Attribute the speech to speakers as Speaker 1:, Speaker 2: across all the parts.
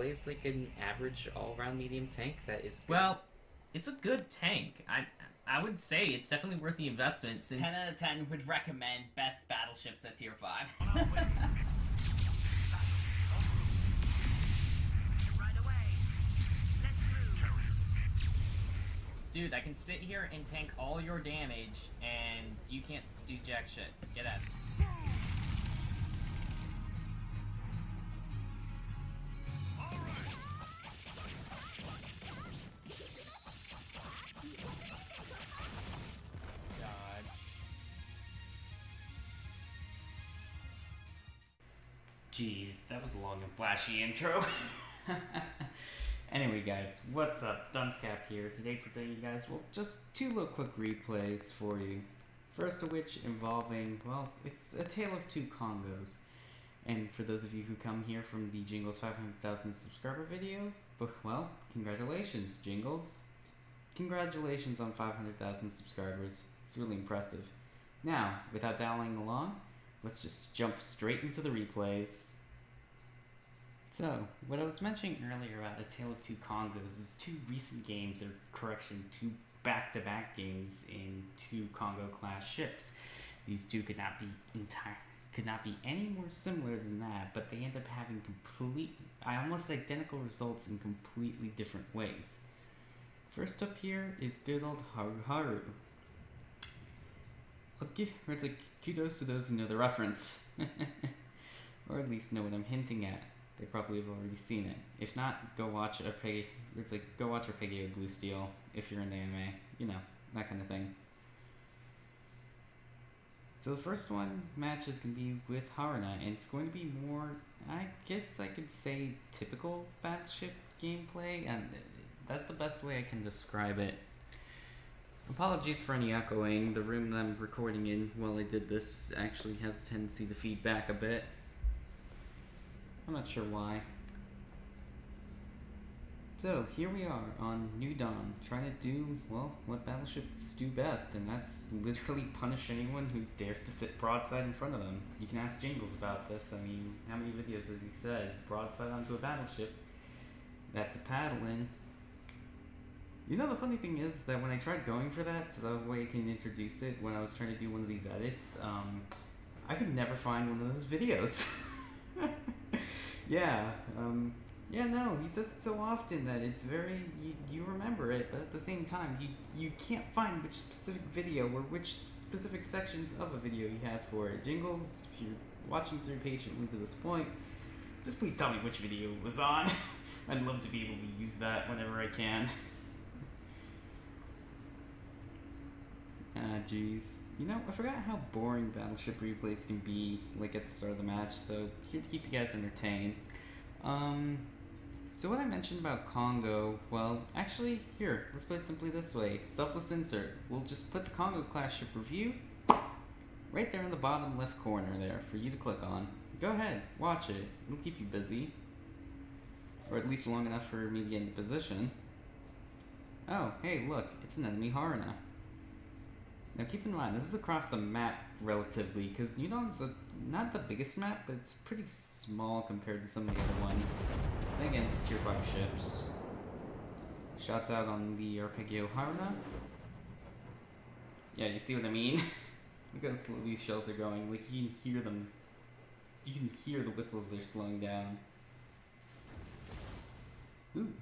Speaker 1: plays like an average all-around medium tank that is good.
Speaker 2: Well, it's a good tank. I would say it's definitely worth the investment. Since
Speaker 3: 10 out of 10 would recommend best battleships at tier 5.
Speaker 2: Dude, I can sit here and tank all your damage, and you can't do jack shit. Get out. God.
Speaker 4: Jeez, that was a long and flashy intro. Anyway, guys, what's up? Dunscap here. Today, presenting you guys, well, just two little quick replays for you. First of which involving, well, it's a tale of two Kongos. And for those of you who come here from the Jingles 500,000 subscriber video, well, congratulations, Jingles. Congratulations on 500,000 subscribers. It's really impressive. Now, without dallying along, let's just jump straight into the replays. So, what I was mentioning earlier about A Tale of Two Kongos is two recent games, or correction, two back-to-back games in two Kongo-class ships. These two could not be any more similar than that, but they end up having almost identical results in completely different ways. First up here is good old Haru. It's like kudos to those who know the reference, or at least know what I'm hinting at. They probably have already seen it. If not, go watch Arpeggio Blue Steel if you're in the anime. You know, that kind of thing. So the first match is going to be with Haruna, and it's going to be more, I guess I could say, typical battleship gameplay, and that's the best way I can describe it. Apologies for any echoing. The room that I'm recording in while I did this actually has a tendency to feed back a bit. I'm not sure why. So, here we are on New Dawn, trying to do, well, what battleships do best, and that's literally punish anyone who dares to sit broadside in front of them. You can ask Jingles about this. I mean, how many videos has he said? Broadside onto a battleship. That's a paddling. You know, the funny thing is that when I tried going for that, so that way I can introduce it when I was trying to do one of these edits, I could never find one of those videos. Yeah, no, he says it so often that it's very, you remember it, but at the same time, you can't find which specific video or which specific sections of a video he has for it. Jingles, if you're watching through patiently to this point, just please tell me which video it was on. I'd love to be able to use that whenever I can. Jeez. You know, I forgot how boring battleship replays can be, like, at the start of the match, so here to keep you guys entertained. So what I mentioned about Kongo, well, actually, here, let's put it simply this way. Selfless insert. We'll just put the Kongo class ship review right there in the bottom left corner there for you to click on. Go ahead, watch it. It'll keep you busy. Or at least long enough for me to get into position. Oh, hey, look, it's an enemy Haruna. Now keep in mind, this is across the map relatively, because New Dawn's not the biggest map, but it's pretty small compared to some of the other ones. Again, it's tier 5 ships. Shots out on the Arpeggio Haruna. Yeah, you see what I mean? Look how slow these shells are going. Like, you can hear them. You can hear the whistles they're slowing down. Ooh,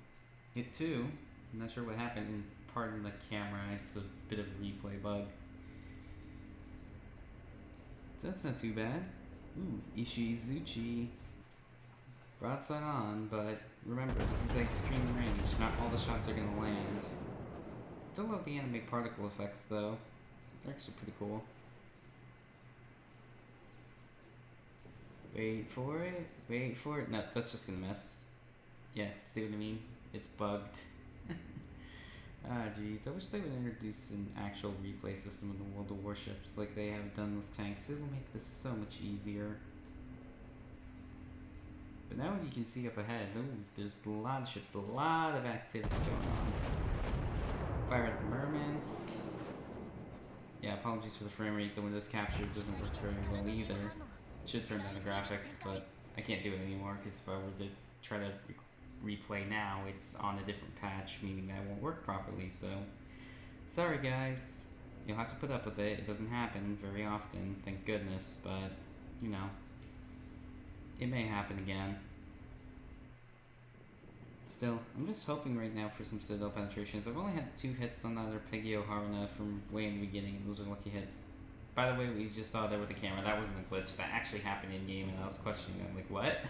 Speaker 4: hit 2. I'm not sure what happened. Pardon the camera, it's a bit of a replay bug. So that's not too bad. Ooh, Ishizuchi. Broadside on, but remember, this is extreme range. Not all the shots are gonna land. Still love the anime particle effects, though. They're actually pretty cool. Wait for it. Wait for it. No, that's just gonna miss. Yeah, see what I mean? It's bugged. Ah, jeez. I wish they would introduce an actual replay system in the World of Warships like they have done with tanks. It'll make this so much easier. But now you can see up ahead, ooh, there's a lot of ships, a lot of activity going on. Fire at the Murmansk. Yeah, apologies for the frame rate. The Windows capture doesn't work very well either. Should turn down the graphics, but I can't do it anymore because if I were to try to replay now, it's on a different patch, meaning that it won't work properly, so sorry guys. You'll have to put up with it. It doesn't happen very often, thank goodness, but, you know, it may happen again. Still, I'm just hoping right now for some Citadel penetrations. I've only had 2 hits on that Arpeggio Haruna from way in the beginning, and those are lucky hits. By the way, we just saw there with the camera, that wasn't a glitch, that actually happened in game, and I was questioning that, like, what?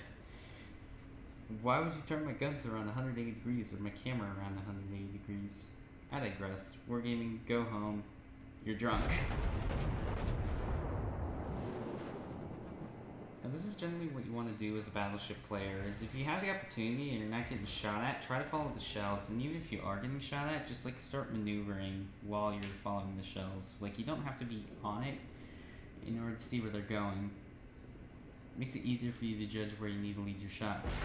Speaker 4: Why would you turn my guns around 180 degrees, or my camera around 180 degrees? I digress. Wargaming, go home. You're drunk. Now this is generally what you want to do as a battleship player, is if you have the opportunity and you're not getting shot at, try to follow the shells, and even if you are getting shot at, just like start maneuvering while you're following the shells. Like, you don't have to be on it in order to see where they're going. It makes it easier for you to judge where you need to lead your shots.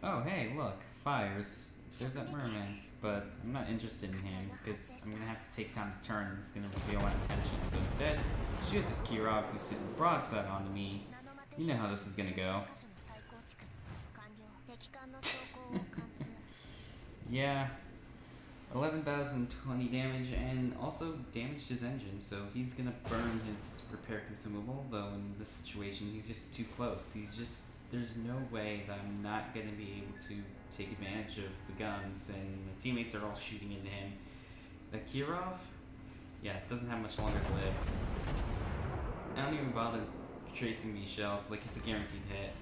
Speaker 4: Oh hey, look, fires. There's that merman, but I'm not interested in him because I'm gonna have to take time to turn and it's gonna reveal my intention. So instead, shoot this Kirov who's sitting broadside onto me. You know how this is gonna go. Yeah, 11,020 damage, and also damaged his engine, so he's gonna burn his repair consumable. Though in this situation, he's just too close. There's no way that I'm not gonna be able to take advantage of the guns, and the teammates are all shooting into him. The Kirov, yeah, doesn't have much longer to live. I don't even bother tracing these shells, like it's a guaranteed hit.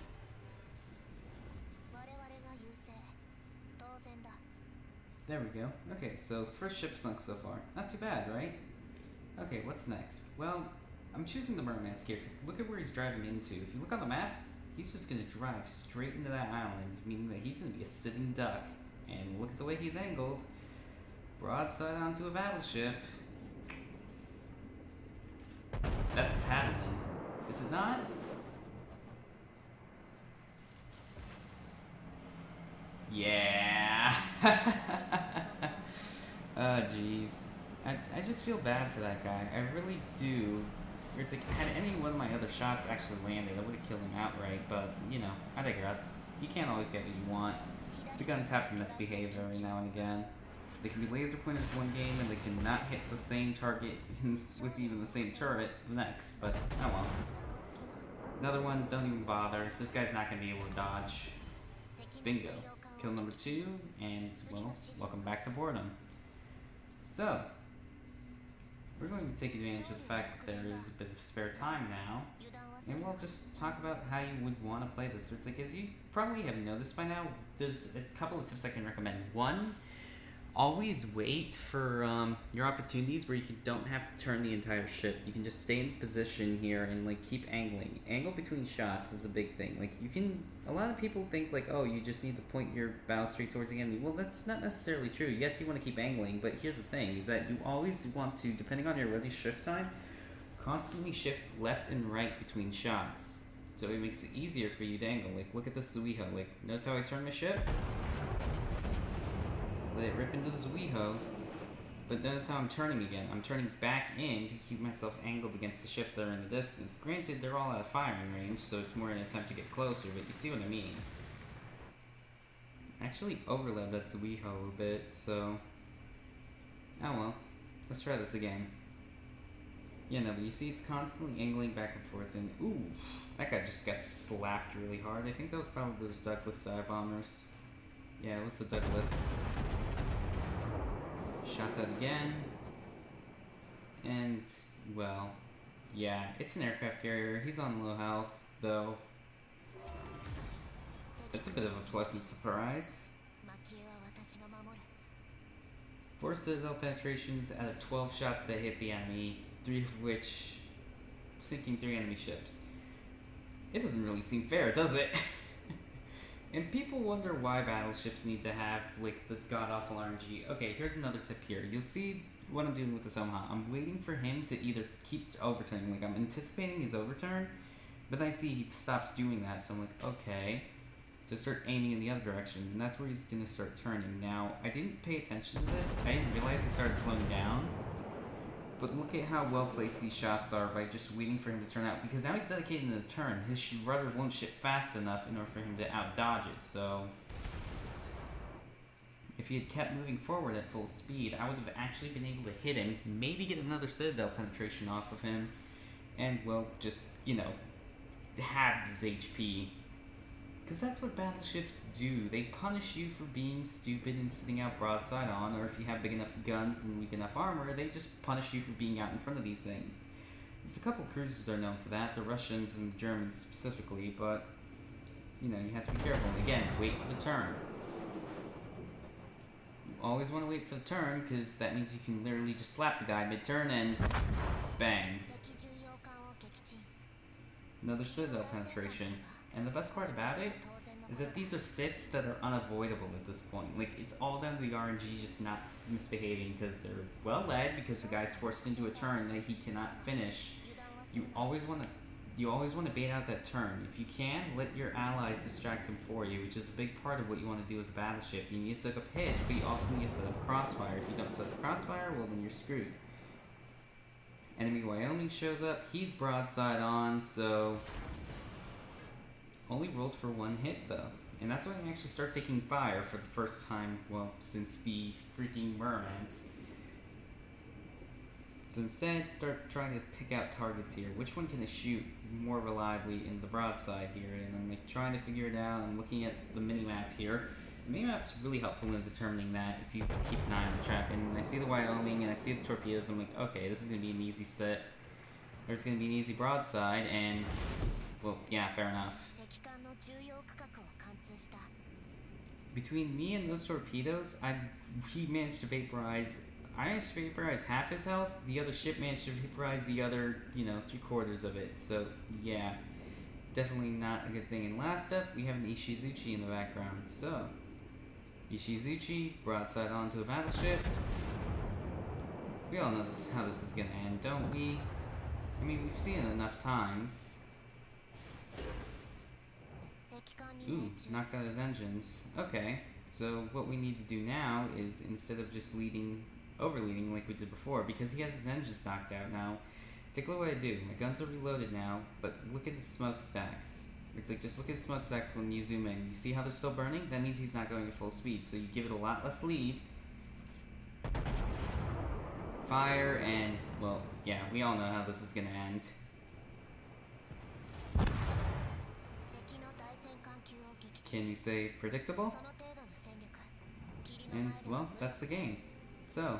Speaker 4: There we go. Okay, so first ship sunk so far. Not too bad, right? Okay, what's next? Well, I'm choosing the merman here because look at where he's driving into. If you look on the map, he's just going to drive straight into that island, meaning that he's going to be a sitting duck. And look at the way he's angled. Broadside onto a battleship. That's paddling, is it not? Yeah. Oh, jeez. I just feel bad for that guy. I really do. It's like, had any one of my other shots actually landed, I would have killed him outright, but, you know, I digress. You can't always get what you want. The guns have to misbehave every now and again. They can be laser pointers one game, and they cannot hit the same target with even the same turret the next, but oh well. Another one, don't even bother. This guy's not going to be able to dodge. Bingo. Kill number 2, and, well, welcome back to boredom. So, we're going to take advantage of the fact that there is a bit of spare time now, and we'll just talk about how you would want to play this. So it's like, as you probably have noticed by now, there's a couple of tips I can recommend. One, always wait for your opportunities where you don't have to turn the entire ship. You can just stay in position here and like keep angling. Angle between shots is a big thing. Like a lot of people think like, oh, you just need to point your bow straight towards the enemy. Well, that's not necessarily true. Yes, you want to keep angling, but here's the thing, is that you always want to, depending on your release shift time, constantly shift left and right between shots. So it makes it easier for you to angle. Like, look at this Zuiho. Like, notice how I turn my ship? Let it rip into the Zuiho, but notice how I'm turning again. I'm turning back in to keep myself angled against the ships that are in the distance. Granted, they're all out of firing range, so it's more an attempt to get closer, but you see what I mean. I actually overload that Zuiho a little bit, so... oh well. Let's try this again. Yeah, no, but you see it's constantly angling back and forth, and ooh, that guy just got slapped really hard. I think that was probably those Douglas dive bombers. Yeah, it was the Douglas. Shots out again. And, well, yeah, it's an aircraft carrier. He's on low health, though. That's a bit of a pleasant surprise. 4 Citadel penetrations out of 12 shots that hit the enemy, 3 of which sinking 3 enemy ships. It doesn't really seem fair, does it? And people wonder why battleships need to have, like, the god-awful RNG. Okay, here's another tip here. You'll see what I'm doing with this Omaha. I'm waiting for him to either keep overturning. Like, I'm anticipating his overturn, but then I see he stops doing that, so I'm like, okay. To start aiming in the other direction, and that's where he's going to start turning. Now, I didn't pay attention to this. I didn't realize he started slowing down. But look at how well placed these shots are by just waiting for him to turn out. Because now he's dedicated to the turn. His rudder won't shift fast enough in order for him to out-dodge it. So, if he had kept moving forward at full speed, I would have actually been able to hit him, maybe get another Citadel penetration off of him, and, well, just, you know, halve his HP. Because that's what battleships do. They punish you for being stupid and sitting out broadside on, or if you have big enough guns and weak enough armor, they just punish you for being out in front of these things. There's a couple cruisers that are known for that, the Russians and the Germans specifically, but, you know, you have to be careful. And again, wait for the turn. You always want to wait for the turn, because that means you can literally just slap the guy mid-turn and bang. Another Citadel penetration. And the best part about it is that these are sits that are unavoidable at this point. Like, it's all down to the RNG just not misbehaving because they're well led, because the guy's forced into a turn that he cannot finish. You always want to bait out that turn. If you can, let your allies distract him for you, which is a big part of what you want to do as a battleship. You need to set up hits, but you also need to set up crossfire. If you don't set up crossfire, well, then you're screwed. Enemy Wyoming shows up. He's broadside on, so only rolled for one hit though, and that's when I actually start taking fire for the first time, well, since the freaking mermaids. So instead, start trying to pick out targets here. Which one can I shoot more reliably in the broadside here? And I'm like trying to figure it out. I'm looking at the mini-map here. The mini-map's really helpful in determining that if you keep an eye on the track. And I see the Wyoming and I see the torpedoes. I'm like, okay, this is going to be an easy set. Or it's going to be an easy broadside, and, well, yeah, fair enough. Between me and those torpedoes, he managed to vaporize. I managed to vaporize half his health. The other ship managed to vaporize the other, 3/4 of it. So yeah, definitely not a good thing. And last up, we have an Ishizuchi in the background. So Ishizuchi broadside onto a battleship. We all know how this is gonna end, don't we? I mean, we've seen it enough times. Ooh, knocked out his engines. Okay, so what we need to do now is, instead of just overleading like we did before, because he has his engines knocked out now, take a look what I do. My guns are reloaded now, but look at his smokestacks. It's like, just look at his smokestacks when you zoom in. You see how they're still burning? That means he's not going at full speed, so you give it a lot less lead. Fire, and, well, yeah, we all know how this is gonna end. Can you say predictable? And, well, that's the game. So,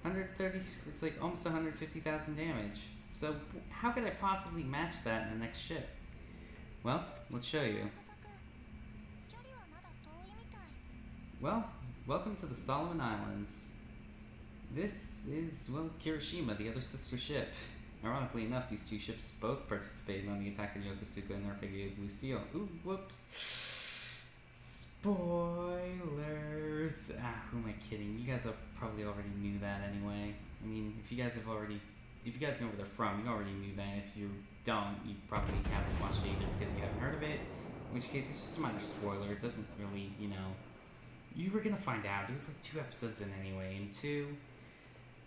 Speaker 4: 130, it's like almost 150,000 damage. So, how could I possibly match that in the next ship? Well, let's show you. Well, welcome to the Solomon Islands. This is, well, Kirishima, the other sister ship. Ironically enough, these two ships both participated on the attack on Yokosuka and Arpeggio Blue Steel. Ooh, whoops. Spoilers! Who am I kidding? You guys probably already knew that anyway. I mean, if you guys know where they're from, you already knew that. If you don't, you probably haven't watched it either because you haven't heard of it. In which case, it's just a minor spoiler. It doesn't really, you were gonna find out. It was like 2 episodes in anyway, and 2,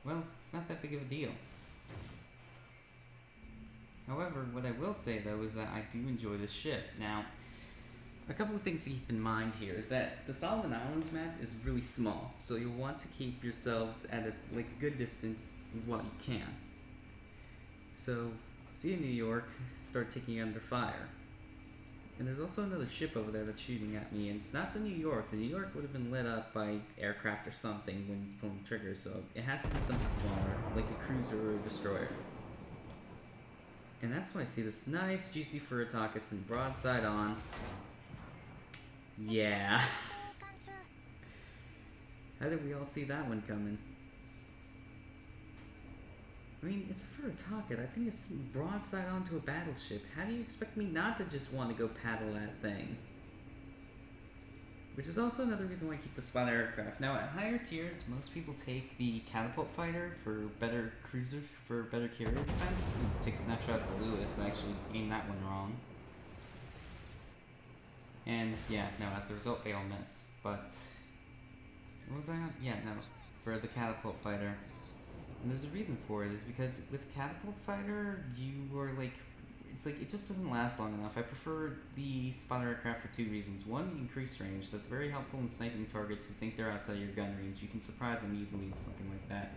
Speaker 4: well, it's not that big of a deal. However, what I will say though is that I do enjoy this ship. Now, a couple of things to keep in mind here is that the Solomon Islands map is really small, so you'll want to keep yourselves at a good distance while you can. So, see New York, start taking under fire. And there's also another ship over there that's shooting at me, and it's not the New York. The New York would have been lit up by aircraft or something when it's pulling the trigger, so it has to be something smaller, like a cruiser or a destroyer. And that's why I see this nice, juicy Furutakis and broadside on. Yeah. How did we all see that one coming? I mean, it's a Furutaka. I think it's broadside onto a battleship. How do you expect me not to just want to go paddle that thing? Which is also another reason why I keep the spotter aircraft. Now, at higher tiers, most people take the catapult fighter for better cruiser, for better carrier defense. Ooh, take a snapshot of the Lewis and actually aim that one wrong. And yeah, no, as a result, they all miss. But what was I on? Yeah, no, for the catapult fighter. And there's a reason for it, is because with catapult fighter, you were like, it's like it just doesn't last long enough. I prefer the spotter aircraft for 2 reasons. One, the increased range. That's very helpful in sniping targets who think they're outside your gun range. You can surprise them easily with something like that.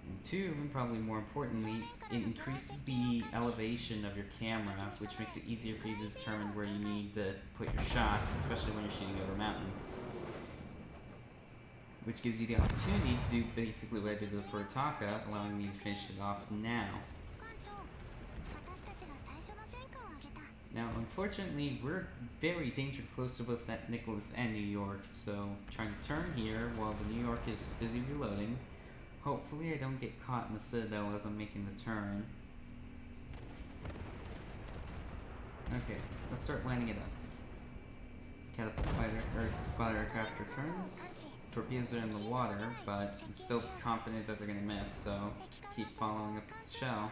Speaker 4: And 2, and probably more importantly, it increases the elevation of your camera, which makes it easier for you to determine where you need to put your shots, especially when you're shooting over mountains. Which gives you the opportunity to do basically what I did with Furitaka, allowing me to finish it off now. Now, unfortunately, we're very dangerous close to both that Nicholas and New York, so trying to turn here while the New York is busy reloading. Hopefully I don't get caught in the Citadel as I'm making the turn. Okay, let's start lining it up. Catapult fighter, or spotter aircraft returns. Torpedoes are in the water, but I'm still confident that they're gonna miss, so keep following up the shell.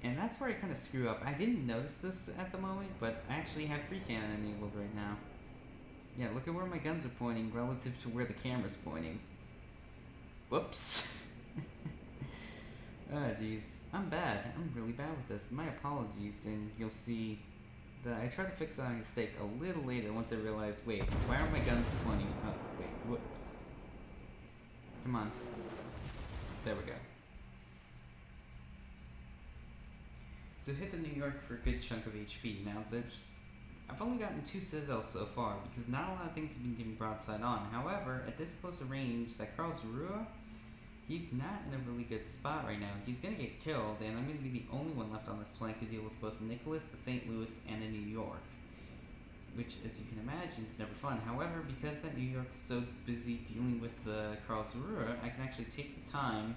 Speaker 4: And that's where I kind of screw up. I didn't notice this at the moment, but I actually have free cannon enabled right now. Yeah, look at where my guns are pointing relative to where the camera's pointing. Whoops. Oh, jeez. I'm bad. I'm really bad with this. My apologies, and you'll see that I tried to fix that mistake a little later once I realized, wait, why are my guns pointing? Oh, wait, whoops. Come on. There we go. So hit the New York for a good chunk of HP. Now I've only gotten 2 citadels so far because not a lot of things have been getting broadside on. However, at this close a range, that Karlsruhe, he's not in a really good spot right now. He's gonna get killed, and I'm gonna be the only one left on this flank to deal with both Nicholas, the St. Louis, and the New York. Which, as you can imagine, is never fun. However, because that New York is so busy dealing with the Karlsruhe, I can actually take the time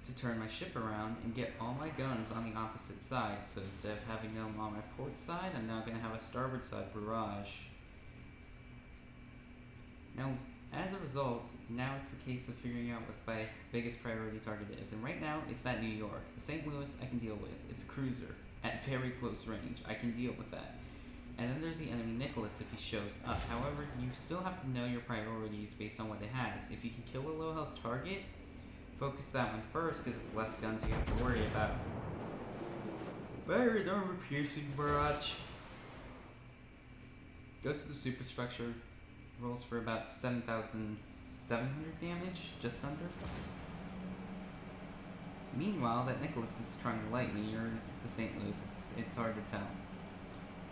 Speaker 4: to turn my ship around and get all my guns on the opposite side. So instead of having them on my port side, I'm now going to have a starboard side barrage. Now, as a result, now it's a case of figuring out what my biggest priority target is. And right now, it's that New York. The St. Louis I can deal with. It's a cruiser at very close range. I can deal with that. And then there's the enemy Nicholas if he shows up. However, you still have to know your priorities based on what it has. If you can kill a low health target, focus that one first because it's less guns you have to worry about. Very armor piercing barrage. Goes to the superstructure. Rolls for about 7,700 damage, just under. Meanwhile, that Nicholas is trying to light me, or is the St. Louis? It's hard to tell.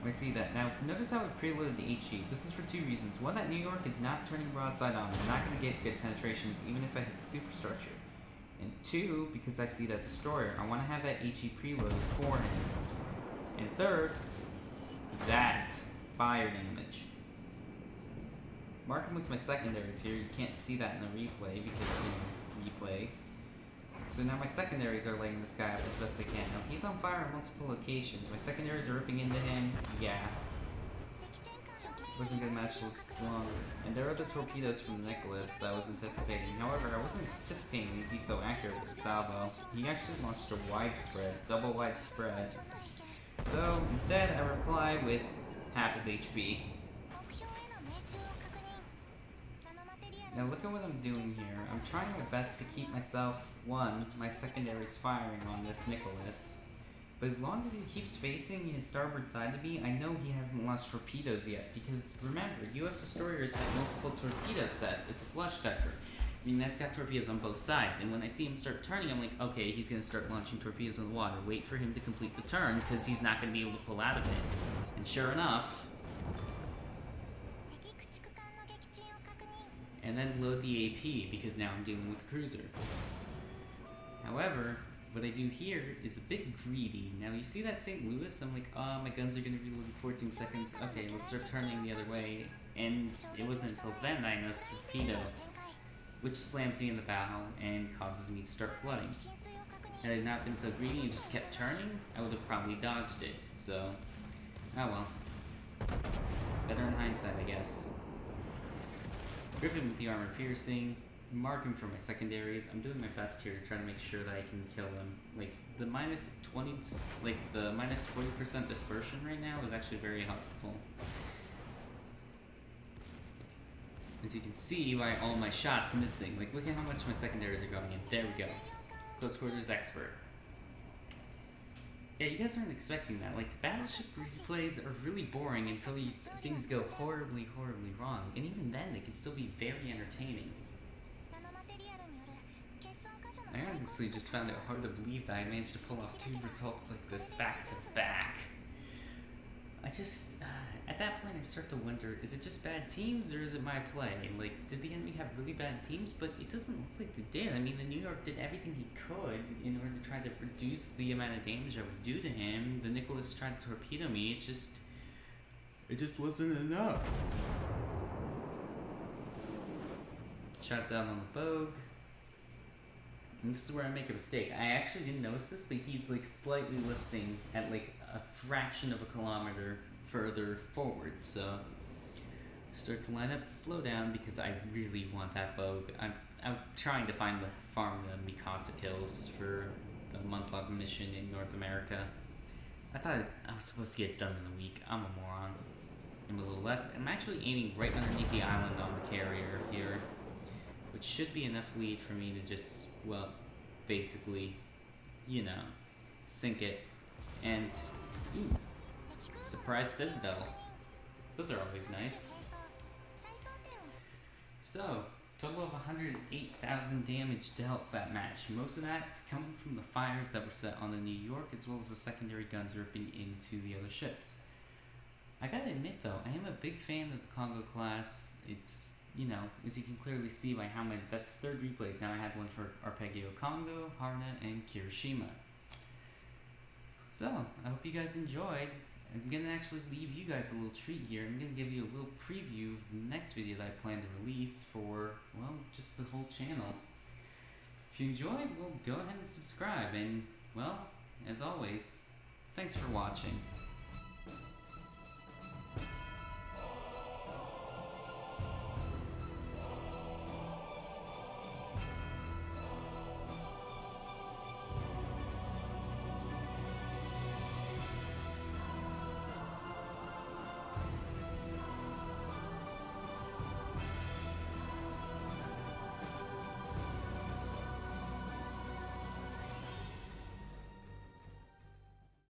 Speaker 4: I see that. Now, notice how it preloaded the HE. This is for 2 reasons. One, that New York is not turning broadside on. I'm not going to get good penetrations even if I hit the superstructure. And 2, because I see that destroyer, I want to have that HE preloaded for him. And 3rd, that fire damage. Mark him with my secondaries here. You can't see that in the replay because, replay. So now my secondaries are lighting this guy up as best they can. Now he's on fire on multiple locations. My secondaries are ripping into him. Yeah. Wasn't gonna match long. And there are the torpedoes from Nicholas that I was anticipating. However, I wasn't anticipating he'd be so accurate with the salvo. He actually launched a widespread, double widespread. So instead, I reply with half his HP. Now look at what I'm doing here. I'm trying my best to keep myself, my secondaries firing on this Nicholas. But as long as he keeps facing his starboard side to me, I know he hasn't launched torpedoes yet. Because remember, US destroyers have multiple torpedo sets. It's a flush decker. I mean, that's got torpedoes on both sides. And when I see him start turning, I'm like, okay, he's going to start launching torpedoes in the water. Wait for him to complete the turn, because he's not going to be able to pull out of it. And sure enough... And then load the AP, because now I'm dealing with a cruiser. However, what I do here is a bit greedy. Now you see that St. Louis? I'm like, oh, my guns are going to reload in 14 seconds. Okay, let's start turning the other way. And it wasn't until then that I noticed the torpedo, which slams me in the bow and causes me to start flooding. Had I not been so greedy and just kept turning, I would have probably dodged it. So, oh well. Better in hindsight, I guess. Grip him with the armor piercing, mark him for my secondaries. I'm doing my best here to try to make sure that I can kill him. Like, the minus 20, like, the minus 40% dispersion right now is actually very helpful. As you can see, why all my shots missing. Like, look at how much my secondaries are going in. There we go. Close quarters expert. Yeah, you guys aren't expecting that. Like, Battleship replays are really boring until things go horribly, horribly wrong. And even then, they can still be very entertaining. I honestly just found it hard to believe that I managed to pull off 2 results like this back to back. I just, at that point I start to wonder, is it just bad teams or is it my play? Like, did the enemy have really bad teams? But it doesn't look like they did. I mean, the New York did everything he could in order to try to reduce the amount of damage I would do to him. The Nicholas tried to torpedo me. It just wasn't enough. Shot down on the Bogue. And this is where I make a mistake. I actually didn't notice this, but he's like slightly listing at like a fraction of a kilometer further forward. So start to line up, slow down because I really want that Bogue. I was trying to farm the Mikasa kills for the month-long mission in North America. I thought I was supposed to get it done in a week. I'm a moron. I'm a little less. I'm actually aiming right underneath the island on the carrier here, which should be enough lead for me to just, well, basically, you know, sink it. And, ooh, surprise citadel. Those are always nice. So, total of 108,000 damage dealt that match. Most of that coming from the fires that were set on the New York, as well as the secondary guns ripping into the other ships. I gotta admit though, I am a big fan of the Kongo class. It's, you know, as you can clearly see by how many, that's 3rd replays. Now I had one for Arpeggio Kongo, Harna, and Kirishima. So, I hope you guys enjoyed. I'm gonna actually leave you guys a little treat here. I'm gonna give you a little preview of the next video that I plan to release for, well, just the whole channel. If you enjoyed, well, go ahead and subscribe. And, well, as always, thanks for watching.